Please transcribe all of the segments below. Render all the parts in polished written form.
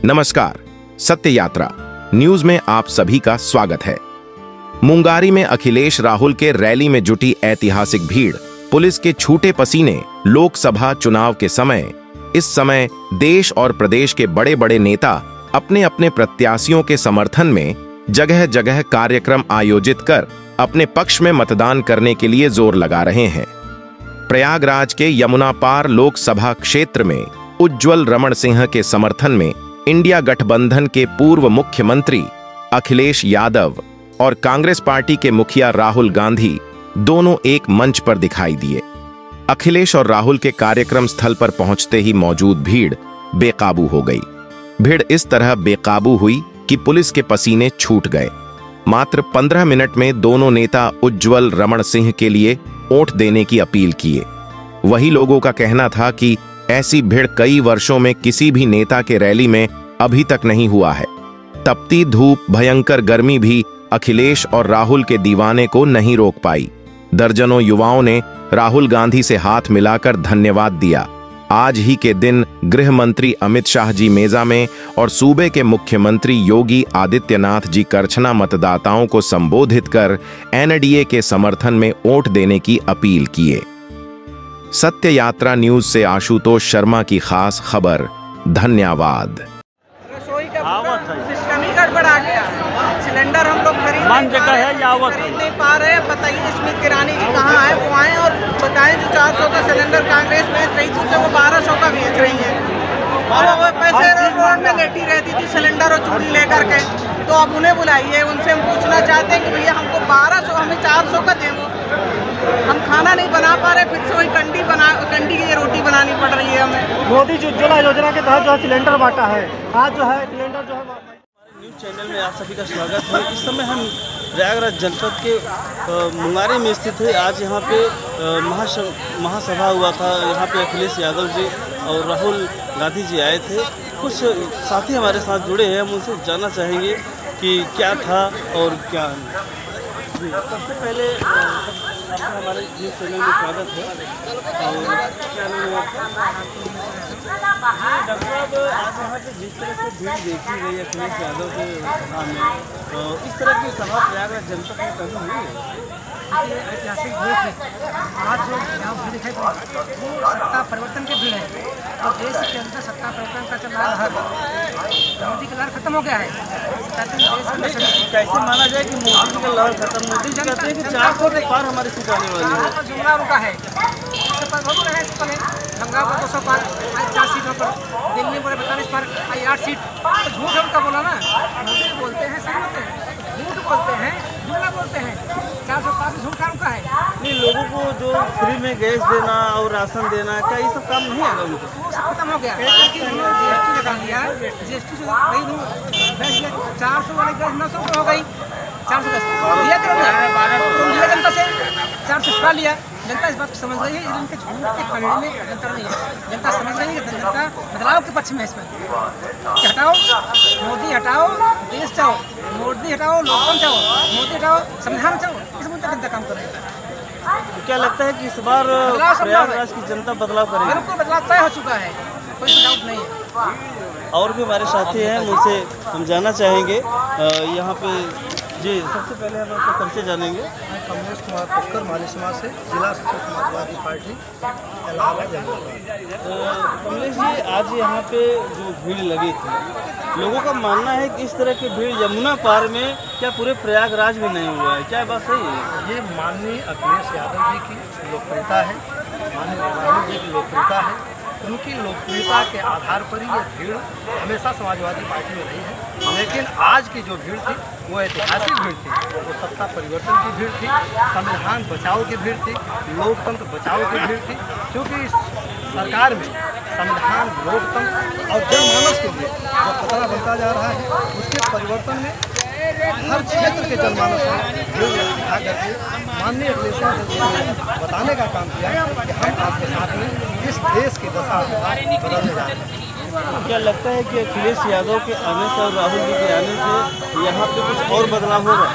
नमस्कार, सत्य यात्रा न्यूज में आप सभी का स्वागत है। मुंगारी में अखिलेश राहुल के रैली में जुटी ऐतिहासिक भीड़, पुलिस के छूटे पसीने, लोकसभा चुनाव के समय। इस समय देश और प्रदेश के बड़े बड़े नेता अपने अपने प्रत्याशियों के समर्थन में जगह जगह कार्यक्रम आयोजित कर अपने पक्ष में मतदान करने के लिए जोर लगा रहे हैं। प्रयागराज के यमुना पार लोकसभा क्षेत्र में उज्ज्वल रमण सिंह के समर्थन में इंडिया गठबंधन के पूर्व मुख्यमंत्री अखिलेश यादव और कांग्रेस पार्टी के मुखिया राहुल गांधी दोनों एक मंच पर दिखाई दिए। अखिलेश और राहुल के कार्यक्रम स्थल पर पहुंचते ही मौजूद भीड़ बेकाबू हो गई। भीड़ इस तरह बेकाबू हुई कि पुलिस के पसीने छूट गए। मात्र 15 मिनट में दोनों नेता उज्ज्वल रमण सिंह के लिए वोट देने की अपील किए। वही लोगों का कहना था कि ऐसी भीड़ कई वर्षों में किसी भी नेता के रैली में अभी तक नहीं हुआ है। तपती धूप, भयंकर गर्मी भी अखिलेश और राहुल के दीवाने को नहीं रोक पाई। दर्जनों युवाओं ने राहुल गांधी से हाथ मिलाकर धन्यवाद दिया। आज ही के दिन गृह मंत्री अमित शाह जी मेजा में और सूबे के मुख्यमंत्री योगी आदित्यनाथ जी करछना मतदाताओं को संबोधित कर एनडीए के समर्थन में वोट देने की अपील किए। सत्य यात्रा न्यूज से आशुतोष शर्मा की खास खबर। धन्यवाद। रसोई का सिस्टम ही गड़बड़ा गया। सिलेंडर हम लोग खरीद नहीं पा रहे। बताइए स्मित ईरानी जी कहाँ है, वो आए और बताएं जो 400 का सिलेंडर कांग्रेस बेच रही थी उसे वो 1200 का बेच रही है। और वो पैसे रोड में लेटी रहती थी सिलेंडर और चूड़ी लेकर के। तो अब उन्हें बुलाइए, उनसे हम पूछना चाहते हैं कि भैया हमको 1200, हमें 400 का दें। हम खाना नहीं बना पा रहे, फिर से वही कंडी की रोटी बनानी पड़ रही है हमें। मोदी जी उज्ज्वला योजना के तहत जो है सिलेंडर बांटा है। आज जो है सिलेंडर जो है न्यूज़ चैनल में आप सभी का स्वागत है। इस समय हम प्रयागराज जनपद के मुंगारी में स्थित है। आज यहाँ पे महासभा हुआ था। यहाँ पे अखिलेश यादव जी और राहुल गांधी जी आए थे। कुछ साथी हमारे साथ जुड़े हैं, हम उनसे जानना चाहेंगे कि क्या था और क्या नहीं। सबसे पहले आपका हमारे न्यूज़ चैनल में स्वागत है। और क्या नाम है आपका? डॉक्टर साहब, आज यहाँ पे जिस तरह से भीड़ देखी गई अखिलेश यादव के सभा में, तो इस तरह की सभा प्रयागराज जनपद में कभी हुई है? ऐतिहासिक भीड़ थी। आज जो यहाँ भीड़ दिखाई पड़ी वो सत्ता परिवर्तन की भीड़ है। तो देश के अंदर सत्ता परिवर्तन का चल रहा है। मोदी का लहर खत्म हो गया है। कैसे माना जाए कि मोदी जी का लहर खत्म? मोदी जी कहते हैं कि 400 के पार हमारी सीट आने वाली है। जुमला उनका है। इससे पर बहुत रहे इससे पहले गंगापुर 200 पार, आज 4 सीटों पर, दिल्ली बोले 42 पार, आज 8 सीट। तो झूठ उनका बोला ना। मोदी बोलते हैं, सही बोलते हैं, झूठ बोलते हैं, जुमला बोलते हैं। 400 पार झूठ का उनका है। नहीं, लोगों को जो फ्री में गैस देना और राशन देना, क्या ये सब काम नहीं आएगा उनको? वो सब खत्म हो गया। जीएसटी लगा दिया। जीएसटी जो गई 400 वाली गैस 900 हो गई। 400 दिया करो जनता से 400 छुड़ा लिया। जनता इस बात को समझ रही है। इनके झूठ के पलड़े में जनता नहीं है। जनता समझ रही है कि जनता बदलाव के पक्ष में है। इसमें कि हटाओ मोदी, हटाओ देश, चाहो मोदी, हटाओ लोकतंत्र, चाहो मोदी, हटाओ संविधान, चाहो। इस मुद्दे जनता काम कर रही है। क्या लगता है कि इस बार प्रयागराज की जनता बदलाव करेगी? बिल्कुल बदलाव तय हो चुका है, कोई डाउट नहीं है। और भी हमारे साथी हैं, उनसे हम जानना चाहेंगे। यहाँ पे जी सबसे पहले हम आपका परिचय जानेंगे। मैं कमलेश कुमार पुष्कर, माली समाज से, जिला सचिव समाजवादी पार्टी इलाहाबाद। कमलेश जी, आज यहाँ पे जो भीड़ लगी थी, लोगों का मानना है कि इस तरह की भीड़ यमुना पार में क्या पूरे प्रयागराज में नहीं हुआ है। क्या बात सही है? ये माननीय अखिलेश यादव जी की लोकप्रियता है, माननीय राहुल जी की लोकप्रियता है। उनकी लोकप्रियता के आधार पर ही ये भीड़ हमेशा समाजवादी पार्टी में रही है। लेकिन आज की जो भीड़ थी वो ऐतिहासिक भीड़ थी। वो सत्ता परिवर्तन की भीड़ थी, संविधान बचाओ की भीड़ थी, लोकतंत्र बचाओ की भीड़ थी। क्योंकि इस सरकार में संविधान, लोकतंत्र और जनमानस के लिए जो खतरा बनता जा रहा है, उसके परिवर्तन में हर क्षेत्र के जनमानस में भीड़ उठा करके माननीय अखिलेश यादव जी ने बताने का काम किया कि हम आपके साथ में इस देश की दशा बदलने जा रहे हैं। क्या लगता है कि अखिलेश यादव के आने से और राहुल जी के आने से यहाँ पे कुछ और बदलाव होगा?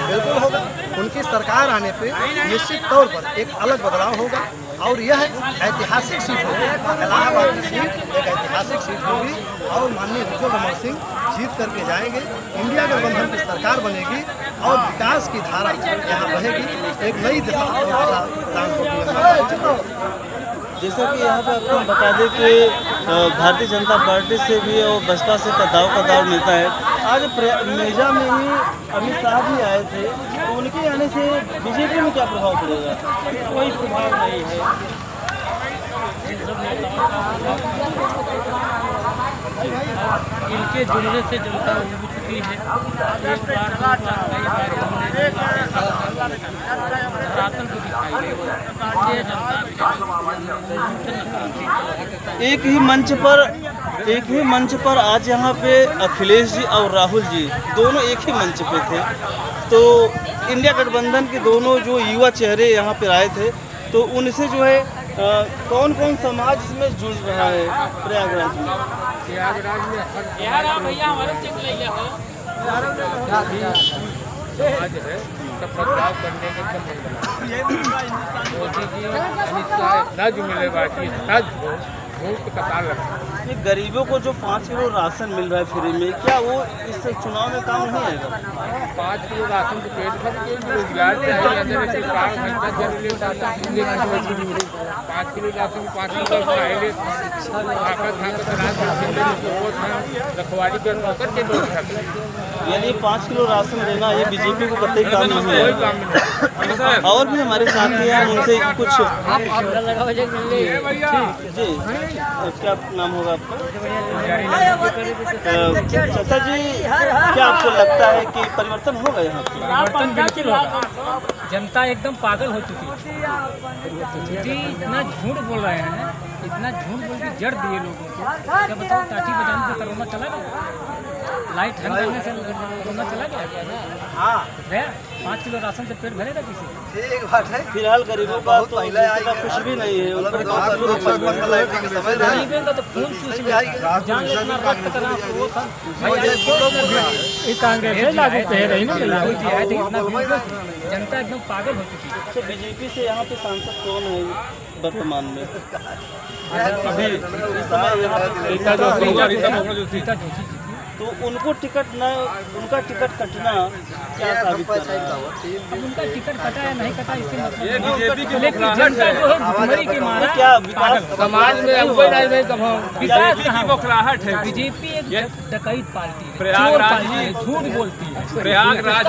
बिल्कुल होगा। उनकी सरकार आने पे निश्चित तौर पर एक अलग बदलाव होगा। और यह ऐतिहासिक सीट होगी। इलाहाबाद की सीट एक ऐतिहासिक सीट होगी और माननीय विजय रमन सिंह जीत करके जाएंगे। इंडिया गठबंधन की सरकार बनेगी और विकास की धारा यहाँ बहेगी, एक नई दिशा प्रदान होगी। जैसा कि यहाँ पे आपको बता दें कि भारतीय जनता पार्टी से भी और बसपा से कदाव मिलता है। आज मेजा में ही अमित शाह भी आए थे, तो उनके आने से बीजेपी में क्या प्रभाव पड़ेगा? कोई प्रभाव नहीं है। इनके जुड़ने से जनता उब चुकी है। एक बार दो बार कई बार धरातल को दिखाई दे एक ही मंच पर आज यहाँ पे अखिलेश जी और राहुल जी दोनों एक ही मंच पे थे। तो इंडिया गठबंधन के दोनों जो युवा चेहरे यहाँ पे आए थे, तो उनसे जो है कौन कौन समाज इसमें जुड़ रहा है प्रयागराज में? प्रयागराज में समाज है, सब बदलाव करने के मोदी जी अमित शाह नज मिले बाकी नज हो वोट कतार लगा। ये गरीबों को जो 5 किलो राशन मिल रहा है फ्री में, क्या वो इस चुनाव में काम नहीं आएगा? 5 किलो राशन तो पेट भर के रोजगार चाहिए। 5 किलो राशन 5 किलो रखवारी कर के लोग, यानी 5 किलो राशन देना ये बीजेपी को कतई काम नहीं है। और भी हमारे साथी हैं, उनसे कुछ जी, क्या नाम होगा आपका? चाचा जी, क्या आपको लगता है कि परिवर्तन होगा यहाँ? परिवर्तन बिल्कुल होगा। जनता एकदम पागल हो चुकी है। मोदी इतना झूठ बोल रहे हैं, इतना झूठ बोल के जड़ दिए लोगों को। क्या बताओ, काठी बजाने से कोरोना चला गया? लाइट हंग करने से कोरोना चला गया? 5 किलो राशन से पेट भरेगा किसी? एक बात है, फिलहाल गरीबों का तो कुछ भी नहीं है। गरीबों का तो खून चूस जान लेना रक्त करना वो कांग्रेस लागू कह रही ना, जनता एकदम पागल हो चुकी है। तो बीजेपी से यहाँ पे सांसद कौन है वर्तमान में? अभी इस समय यहाँ पे रीता जोशी, तो उनको टिकट न, उनका टिकट कटना क्या साबित कर रहा है? अब उनका टिकट कटा या नहीं कटा इससे मतलब, लेकिन जनता जो है भुखमरी के मारा क्या विकास समाज में बीजेपी की बौखलाहट है। बीजेपी एक डकैत पार्टी है, प्रयागराज ही झूठ बोलती है। प्रयागराज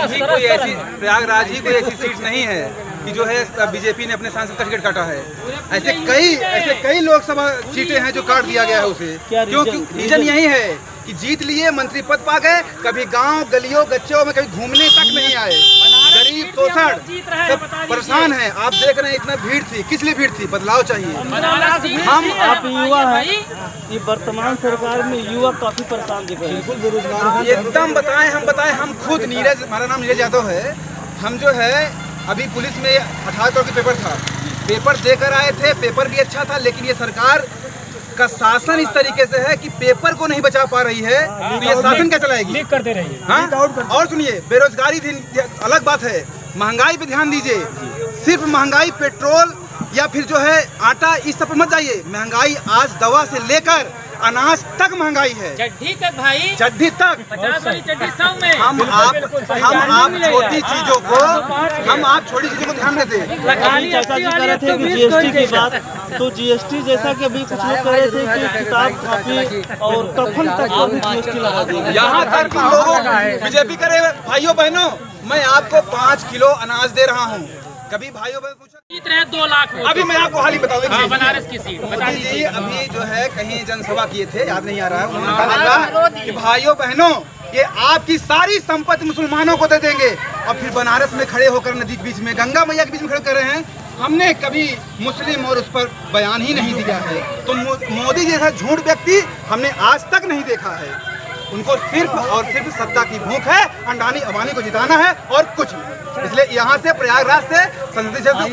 ही कोई ऐसी सीट नहीं है कि जो है बीजेपी ने अपने सांसद का टिकट काटा है। ऐसे कई लोकसभा सीटें हैं जो काट दिया गया है उसे। क्योंकि रीजन यही है कि जीत लिए, मंत्री पद पा गए, कभी गांव गलियों गच्चों में कभी घूमने तक नहीं आए। गरीब शोषण सब परेशान है। आप देख रहे हैं इतना भीड़ थी, किस लिए भीड़ थी? बदलाव चाहिए। हम आप युवा हैं, ये वर्तमान सरकार में युवा काफी परेशान दिख रहे हैं, बिल्कुल बेरोजगार। एकदम बताएं हम खुद नीरज, हमारा नाम नीरज यादव है। हम जो है अभी पुलिस में 18 करोड़ का पेपर था, पेपर देकर आए थे। पेपर भी अच्छा था, लेकिन ये सरकार का शासन इस तरीके से है कि पेपर को नहीं बचा पा रही है, तो ये शासन क्या चलाएगी? लीक करते रहिए। हाँ, और सुनिए, बेरोजगारी अलग बात है, महंगाई पे ध्यान दीजिए। सिर्फ महंगाई पेट्रोल या फिर जो है आटा, इस सब पर मत जाइए। महंगाई आज दवा से लेकर अनाज तक महंगाई है। चड्ढी तक भाई, चड्ढी तक 50 वाली चड्ढी 100 में। हम आप छोटी चीजों को ध्यान देते हैं। चाचा जी कह रहे थे कि जीएसटी की बात, तो जीएसटी जैसा कि अभी कुछ लोग कह रहे थे कि किताब कॉपी और कफन तक को भी जीएसटी लगा देंगे। यहाँ तक कि लोगों बीजेपी करे, भाइयों बहनों, मैं आपको 5 किलो अनाज दे रहा हूँ। कभी भाइयों बहन पूछा 2 लाख। अभी मैं आपको हाल ही बताऊँ, बनारस की सीट मोदी जी अभी जो है कहीं जनसभा किए थे, याद नहीं आ रहा है, उन्होंने कहा कि भाइयों बहनों, ये आपकी सारी संपत्ति मुसलमानों को दे देंगे। और फिर बनारस में खड़े होकर नदी के बीच में, गंगा मैया के बीच में खड़े कर रहे हैं। हमने कभी मुस्लिम और उस पर बयान ही नहीं दिया है। तो मोदी जैसा झूठ व्यक्ति हमने आज तक नहीं देखा है। उनको सिर्फ और सिर्फ सत्ता की भूख है, अंडानी अबानी को जिताना है और कुछ नहीं। इसलिए यहाँ से प्रयागराज से संसदीय क्षेत्र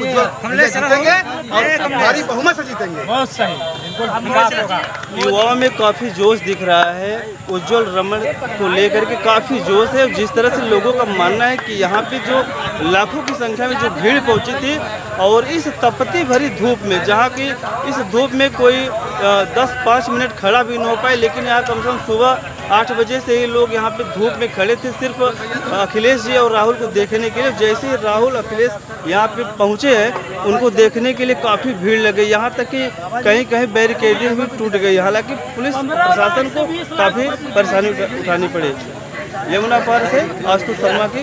जीतेंगे और भारी बहुमत से जीतेंगे। बहुत सही। विकास होगा। युवाओं में काफ़ी जोश दिख रहा है। उज्जवल रमण को लेकर के काफ़ी जोश है। जिस तरह से लोगों का मानना है कि यहाँ पे जो लाखों की संख्या में जो भीड़ पहुँची थी और इस तपती भरी धूप में, जहाँ की इस धूप में कोई 10-5 मिनट खड़ा भी नहीं हो पाए, लेकिन यहाँ कम से कम सुबह 8 बजे से ही लोग यहाँ पे धूप में खड़े थे सिर्फ अखिलेश जी और राहुल को देखने के लिए। जैसे ही राहुल अखिलेश यहाँ पे पहुँचे हैं, उनको देखने के लिए काफ़ी भीड़ लग गई। यहाँ तक कि कहीं कहीं बैरिकेडिंग भी टूट गई। हालांकि पुलिस प्रशासन को काफ़ी परेशानी उठानी पड़ी। यमुना पार से आशुतोष शर्मा की।